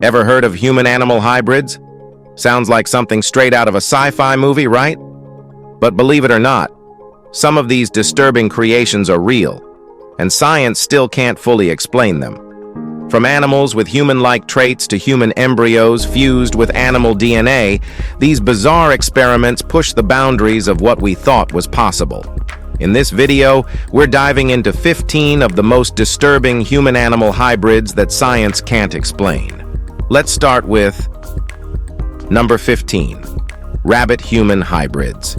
Ever heard of human-animal hybrids? Sounds like something straight out of a sci-fi movie, right? But believe it or not, some of these disturbing creations are real, and science still can't fully explain them. From animals with human-like traits to human embryos fused with animal DNA, these bizarre experiments push the boundaries of what we thought was possible. In this video, we're diving into 15 of the most disturbing human-animal hybrids that science can't explain. Let's start with number 15, rabbit-human hybrids.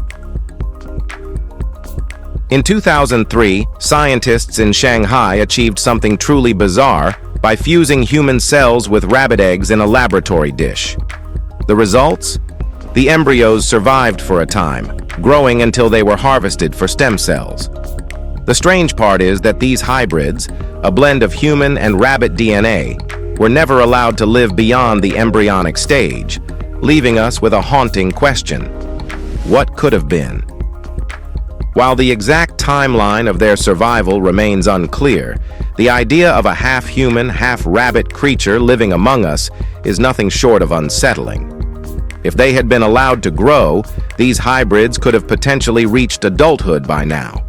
In 2003, scientists in Shanghai achieved something truly bizarre by fusing human cells with rabbit eggs in a laboratory dish. The results? The embryos survived for a time, growing until they were harvested for stem cells. The strange part is that these hybrids, a blend of human and rabbit DNA, were never allowed to live beyond the embryonic stage, leaving us with a haunting question. What could have been? While the exact timeline of their survival remains unclear, the idea of a half-human, half-rabbit creature living among us is nothing short of unsettling. If they had been allowed to grow, these hybrids could have potentially reached adulthood by now.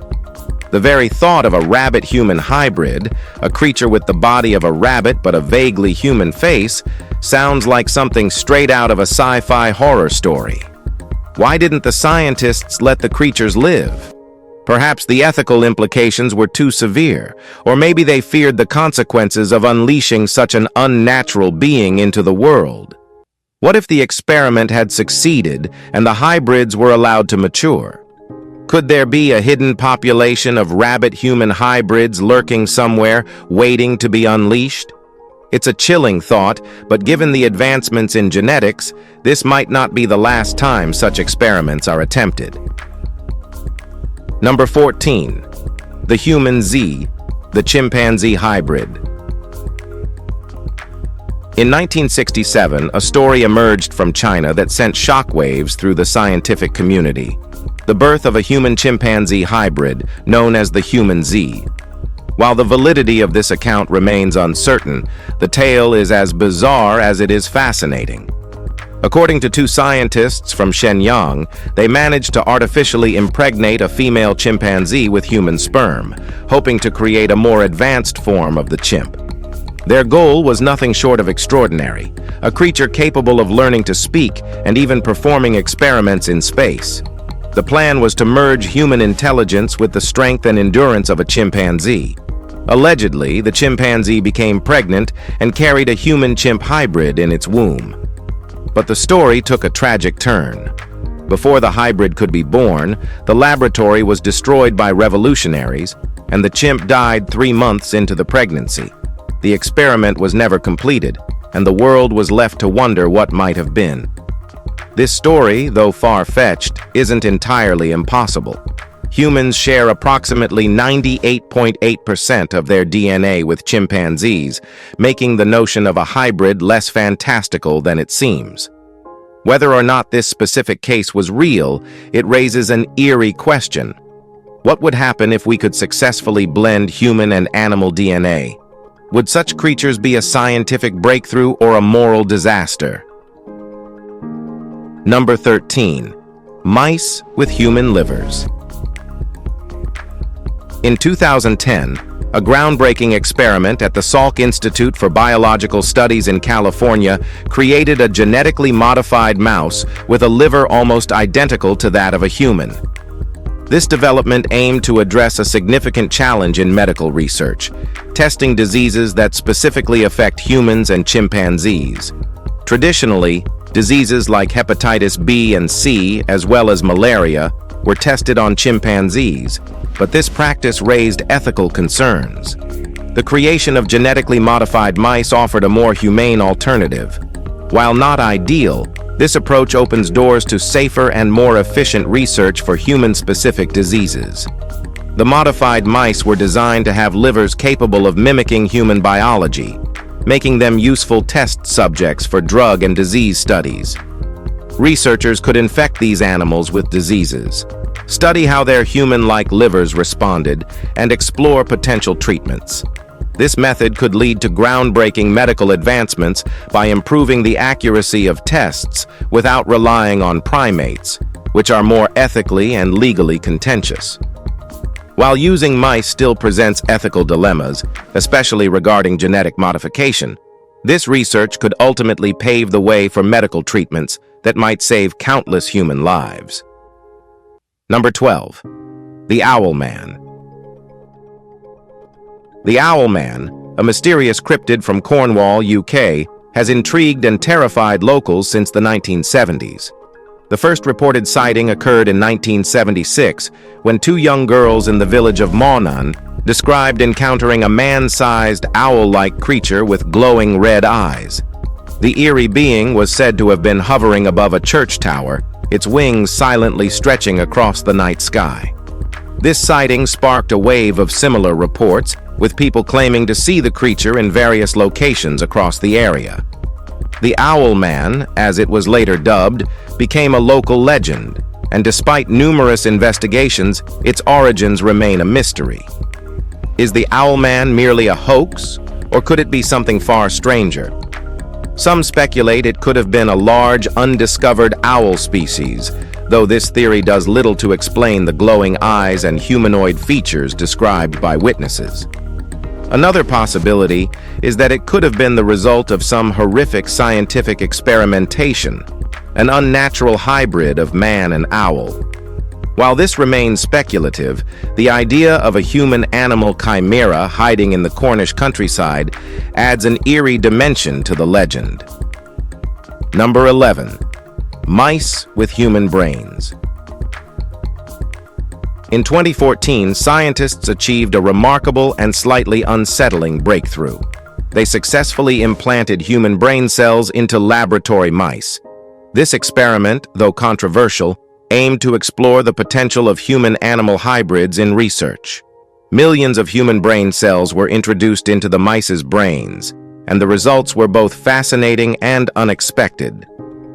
The very thought of a rabbit-human hybrid, a creature with the body of a rabbit but a vaguely human face, sounds like something straight out of a sci-fi horror story. Why didn't the scientists let the creatures live? Perhaps the ethical implications were too severe, or maybe they feared the consequences of unleashing such an unnatural being into the world. What if the experiment had succeeded and the hybrids were allowed to mature? Could there be a hidden population of rabbit-human hybrids lurking somewhere, waiting to be unleashed? It's a chilling thought, but given the advancements in genetics, this might not be the last time such experiments are attempted. Number 14, the human-Z, the chimpanzee hybrid. In 1967, a story emerged from China that sent shockwaves through the scientific community. The birth of a human-chimpanzee hybrid known as the human-Z. While the validity of this account remains uncertain, the tale is as bizarre as it is fascinating. According to two scientists from Shenyang, they managed to artificially impregnate a female chimpanzee with human sperm, hoping to create a more advanced form of the chimp. Their goal was nothing short of extraordinary, a creature capable of learning to speak and even performing experiments in space. The plan was to merge human intelligence with the strength and endurance of a chimpanzee. Allegedly, the chimpanzee became pregnant and carried a human-chimp hybrid in its womb. But the story took a tragic turn. Before the hybrid could be born, the laboratory was destroyed by revolutionaries, and the chimp died 3 months into the pregnancy. The experiment was never completed, and the world was left to wonder what might have been. This story, though far-fetched, isn't entirely impossible. Humans share approximately 98.8% of their DNA with chimpanzees, making the notion of a hybrid less fantastical than it seems. Whether or not this specific case was real, it raises an eerie question. What would happen if we could successfully blend human and animal DNA? Would such creatures be a scientific breakthrough or a moral disaster? Number 13, mice with human livers. In 2010, a groundbreaking experiment at the Salk Institute for Biological Studies in California created a genetically modified mouse with a liver almost identical to that of a human. This development aimed to address a significant challenge in medical research, testing diseases that specifically affect humans and chimpanzees. Traditionally, diseases like hepatitis B and C, as well as malaria, were tested on chimpanzees, but this practice raised ethical concerns. The creation of genetically modified mice offered a more humane alternative. While not ideal, this approach opens doors to safer and more efficient research for human-specific diseases. The modified mice were designed to have livers capable of mimicking human biology, making them useful test subjects for drug and disease studies. Researchers could infect these animals with diseases, study how their human-like livers responded, and explore potential treatments. This method could lead to groundbreaking medical advancements by improving the accuracy of tests without relying on primates, which are more ethically and legally contentious. While using mice still presents ethical dilemmas, especially regarding genetic modification, this research could ultimately pave the way for medical treatments that might save countless human lives. Number 12. The Owlman. The Owlman, a mysterious cryptid from Cornwall, UK, has intrigued and terrified locals since the 1970s. The first reported sighting occurred in 1976 when two young girls in the village of Mawnan described encountering a man-sized owl-like creature with glowing red eyes. The eerie being was said to have been hovering above a church tower, its wings silently stretching across the night sky. This sighting sparked a wave of similar reports, with people claiming to see the creature in various locations across the area. The Owlman, as it was later dubbed, became a local legend, and despite numerous investigations, its origins remain a mystery. Is the Owlman merely a hoax, or could it be something far stranger? Some speculate it could have been a large, undiscovered owl species, though this theory does little to explain the glowing eyes and humanoid features described by witnesses. Another possibility is that it could have been the result of some horrific scientific experimentation, an unnatural hybrid of man and owl. While this remains speculative, the idea of a human-animal chimera hiding in the Cornish countryside adds an eerie dimension to the legend. Number 11. Mice with human brains. In 2014, scientists achieved a remarkable and slightly unsettling breakthrough. They successfully implanted human brain cells into laboratory mice. This experiment, though controversial, aimed to explore the potential of human-animal hybrids in research. Millions of human brain cells were introduced into the mice's brains, and the results were both fascinating and unexpected.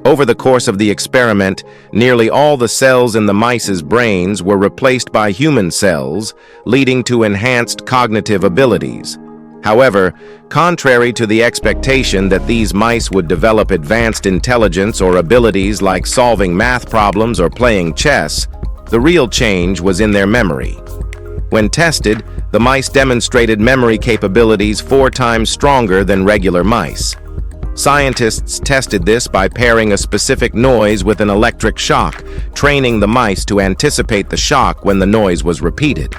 Over the course of the experiment, nearly all the cells in the mice's brains were replaced by human cells, leading to enhanced cognitive abilities. However, contrary to the expectation that these mice would develop advanced intelligence or abilities like solving math problems or playing chess, the real change was in their memory. When tested, the mice demonstrated memory capabilities 4 times stronger than regular mice. Scientists tested this by pairing a specific noise with an electric shock, training the mice to anticipate the shock when the noise was repeated.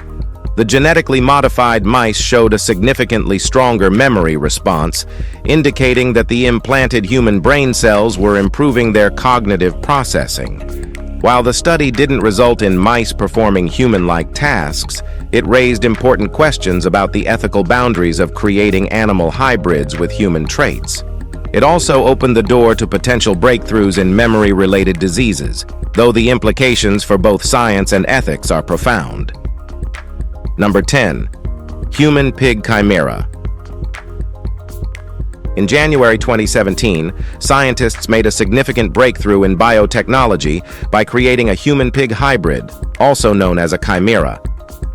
The genetically modified mice showed a significantly stronger memory response, indicating that the implanted human brain cells were improving their cognitive processing. While the study didn't result in mice performing human-like tasks, it raised important questions about the ethical boundaries of creating animal hybrids with human traits. It also opened the door to potential breakthroughs in memory-related diseases, though the implications for both science and ethics are profound. Number 10. Human-pig chimera. In January 2017, scientists made a significant breakthrough in biotechnology by creating a human-pig hybrid, also known as a chimera.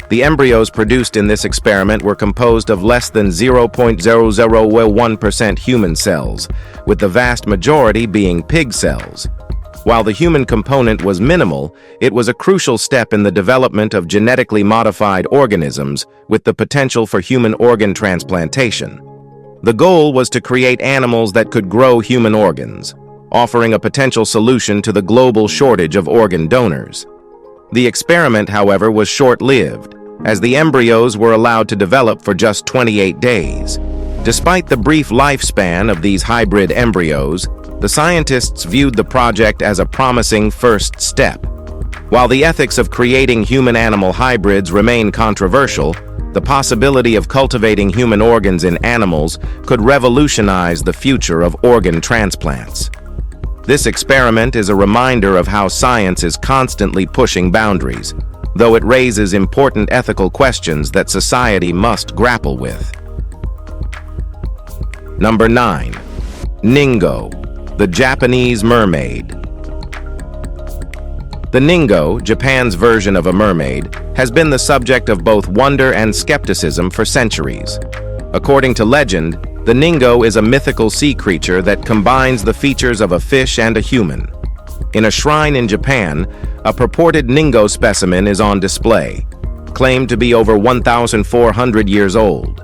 The embryos produced in this experiment were composed of less than 0.0001% human cells, with the vast majority being pig cells. While the human component was minimal, it was a crucial step in the development of genetically modified organisms with the potential for human organ transplantation. The goal was to create animals that could grow human organs, offering a potential solution to the global shortage of organ donors. The experiment, however, was short-lived, as the embryos were allowed to develop for just 28 days. Despite the brief lifespan of these hybrid embryos, the scientists viewed the project as a promising first step. While the ethics of creating human-animal hybrids remain controversial, the possibility of cultivating human organs in animals could revolutionize the future of organ transplants. This experiment is a reminder of how science is constantly pushing boundaries, though it raises important ethical questions that society must grapple with. Number 9. Ningo, the Japanese mermaid. The ningo, Japan's version of a mermaid, has been the subject of both wonder and skepticism for centuries. According to legend, the ningo is a mythical sea creature that combines the features of a fish and a human. In a shrine in Japan, a purported ningo specimen is on display, claimed to be over 1,400 years old.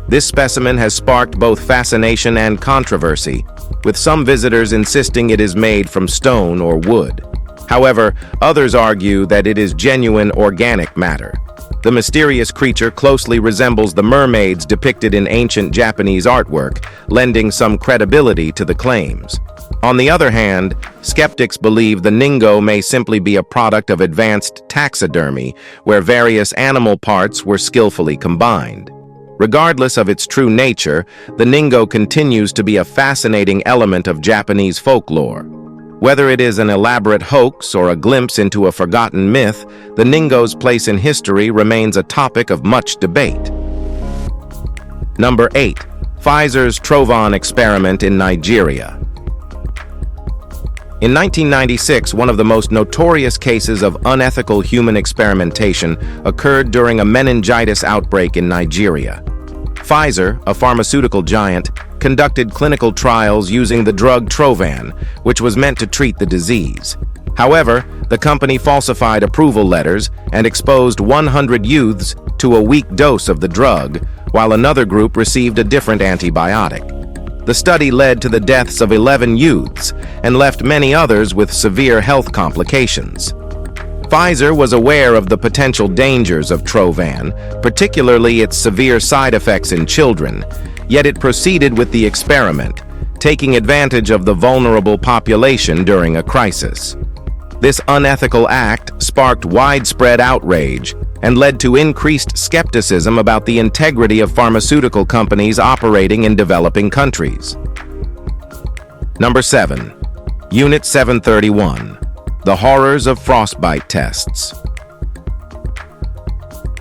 This specimen has sparked both fascination and controversy, with some visitors insisting it is made from stone or wood. However, others argue that it is genuine organic matter. The mysterious creature closely resembles the mermaids depicted in ancient Japanese artwork, lending some credibility to the claims. On the other hand, skeptics believe the ningo may simply be a product of advanced taxidermy, where various animal parts were skillfully combined. Regardless of its true nature, the ningo continues to be a fascinating element of Japanese folklore. Whether it is an elaborate hoax or a glimpse into a forgotten myth, the ningo's place in history remains a topic of much debate. Number 8. Pfizer's Trovon experiment in Nigeria. In 1996, one of the most notorious cases of unethical human experimentation occurred during a meningitis outbreak in Nigeria. Pfizer, a pharmaceutical giant, conducted clinical trials using the drug Trovon, which was meant to treat the disease. However, the company falsified approval letters and exposed 100 youths to a weak dose of the drug, while another group received a different antibiotic. The study led to the deaths of 11 youths and left many others with severe health complications. Pfizer was aware of the potential dangers of Trovon, particularly its severe side effects in children, yet it proceeded with the experiment, taking advantage of the vulnerable population during a crisis. This unethical act sparked widespread outrage and led to increased skepticism about the integrity of pharmaceutical companies operating in developing countries. Number 7. Unit 731. The horrors of frostbite tests.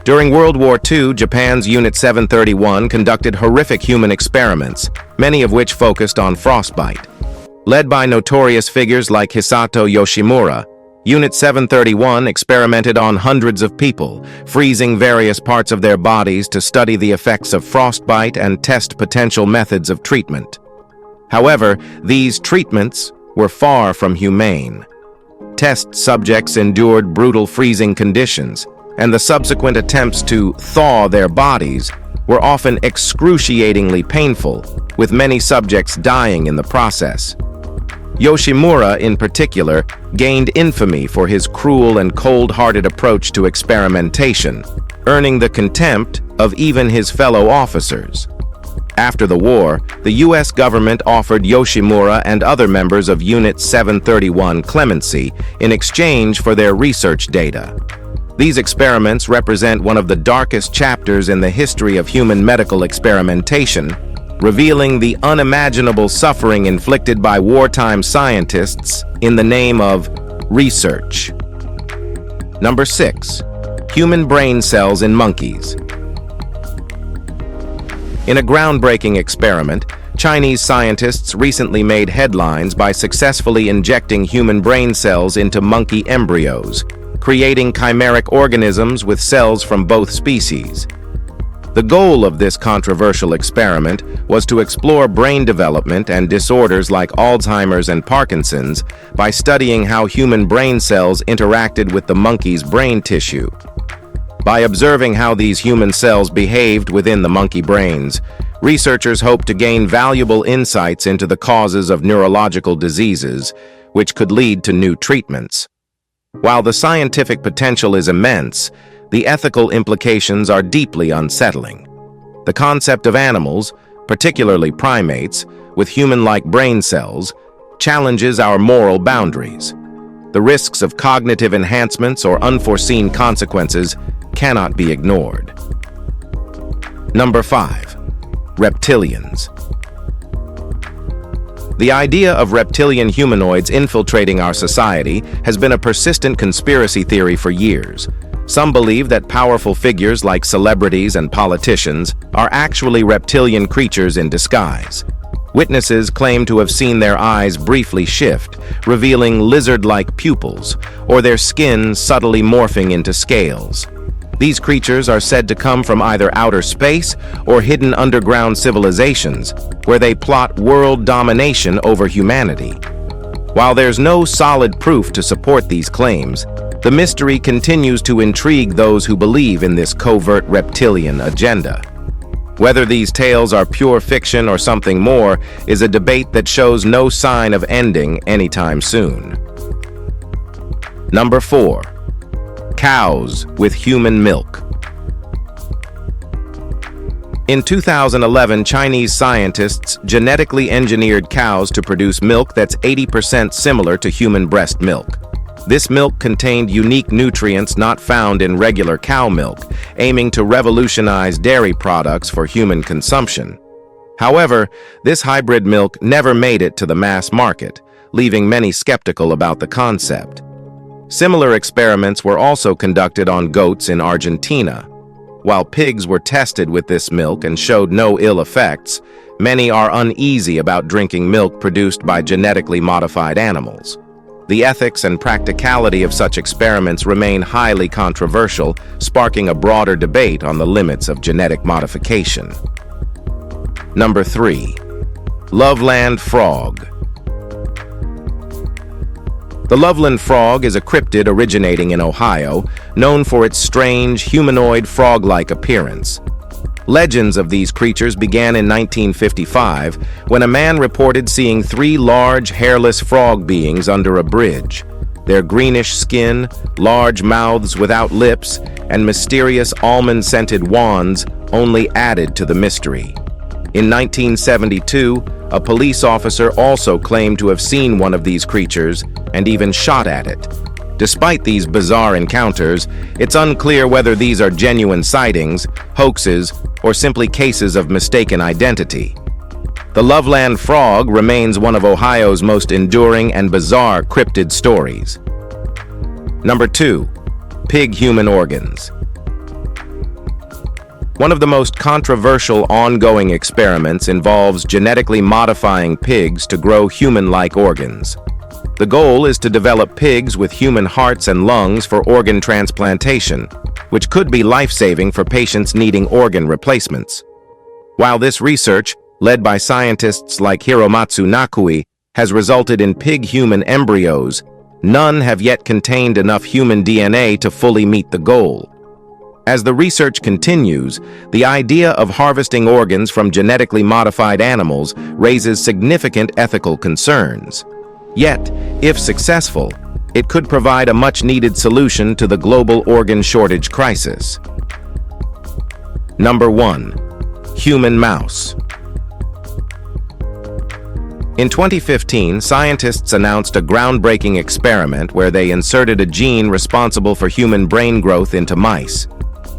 During World War II, Japan's Unit 731 conducted horrific human experiments, many of which focused on frostbite. Led by notorious figures like Hisato Yoshimura, Unit 731 experimented on hundreds of people, freezing various parts of their bodies to study the effects of frostbite and test potential methods of treatment. However, these treatments were far from humane. Test subjects endured brutal freezing conditions, and the subsequent attempts to thaw their bodies were often excruciatingly painful, with many subjects dying in the process. Yoshimura, in particular, gained infamy for his cruel and cold-hearted approach to experimentation, earning the contempt of even his fellow officers. After the war, the U.S. government offered Yoshimura and other members of Unit 731 clemency in exchange for their research data. These experiments represent one of the darkest chapters in the history of human medical experimentation, revealing the unimaginable suffering inflicted by wartime scientists in the name of research. Number 6. Human brain cells in monkeys. In a groundbreaking experiment, Chinese scientists recently made headlines by successfully injecting human brain cells into monkey embryos, creating chimeric organisms with cells from both species. The goal of this controversial experiment was to explore brain development and disorders like Alzheimer's and Parkinson's by studying how human brain cells interacted with the monkey's brain tissue. By observing how these human cells behaved within the monkey brains, researchers hoped to gain valuable insights into the causes of neurological diseases, which could lead to new treatments. While the scientific potential is immense, the ethical implications are deeply unsettling. The concept of animals, particularly primates, with human-like brain cells, challenges our moral boundaries. The risks of cognitive enhancements or unforeseen consequences cannot be ignored. Number 5. Reptilians. The idea of reptilian humanoids infiltrating our society has been a persistent conspiracy theory for years. Some believe that powerful figures like celebrities and politicians are actually reptilian creatures in disguise. Witnesses claim to have seen their eyes briefly shift, revealing lizard-like pupils, or their skin subtly morphing into scales. These creatures are said to come from either outer space or hidden underground civilizations, where they plot world domination over humanity. While there's no solid proof to support these claims, the mystery continues to intrigue those who believe in this covert reptilian agenda. Whether these tales are pure fiction or something more is a debate that shows no sign of ending anytime soon. Number 4. Cows with human milk. In 2011, Chinese scientists genetically engineered cows to produce milk that's 80% similar to human breast milk. This milk contained unique nutrients not found in regular cow milk, aiming to revolutionize dairy products for human consumption. However, this hybrid milk never made it to the mass market, leaving many skeptical about the concept. Similar experiments were also conducted on goats in Argentina. While pigs were tested with this milk and showed no ill effects, many are uneasy about drinking milk produced by genetically modified animals. The ethics and practicality of such experiments remain highly controversial, sparking a broader debate on the limits of genetic modification. Number 3. Loveland Frog. The Loveland Frog is a cryptid originating in Ohio, known for its strange, humanoid frog-like appearance. Legends of these creatures began in 1955, when a man reported seeing 3 large, hairless frog beings under a bridge. Their greenish skin, large mouths without lips, and mysterious almond-scented wands only added to the mystery. In 1972, a police officer also claimed to have seen one of these creatures and even shot at it. Despite these bizarre encounters, it's unclear whether these are genuine sightings, hoaxes, or simply cases of mistaken identity. The Loveland Frog remains one of Ohio's most enduring and bizarre cryptid stories. Number 2. Pig-human organs. One of the most controversial ongoing experiments involves genetically modifying pigs to grow human-like organs. The goal is to develop pigs with human hearts and lungs for organ transplantation, which could be life-saving for patients needing organ replacements. While this research, led by scientists like Hiromatsu Nakui, has resulted in pig-human embryos, none have yet contained enough human DNA to fully meet the goal. As the research continues, the idea of harvesting organs from genetically modified animals raises significant ethical concerns. Yet, if successful, it could provide a much-needed solution to the global organ shortage crisis. Number 1. Human mouse. In 2015, scientists announced a groundbreaking experiment where they inserted a gene responsible for human brain growth into mice.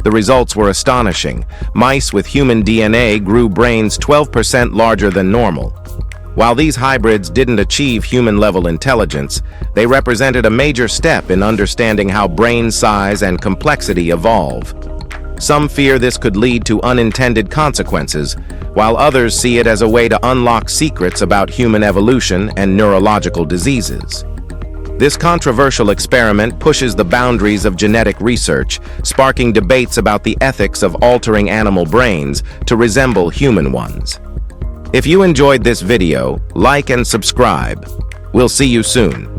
The results were astonishing. Mice with human DNA grew brains 12% larger than normal. While these hybrids didn't achieve human-level intelligence, they represented a major step in understanding how brain size and complexity evolve. Some fear this could lead to unintended consequences, while others see it as a way to unlock secrets about human evolution and neurological diseases. This controversial experiment pushes the boundaries of genetic research, sparking debates about the ethics of altering animal brains to resemble human ones. If you enjoyed this video, like and subscribe. We'll see you soon.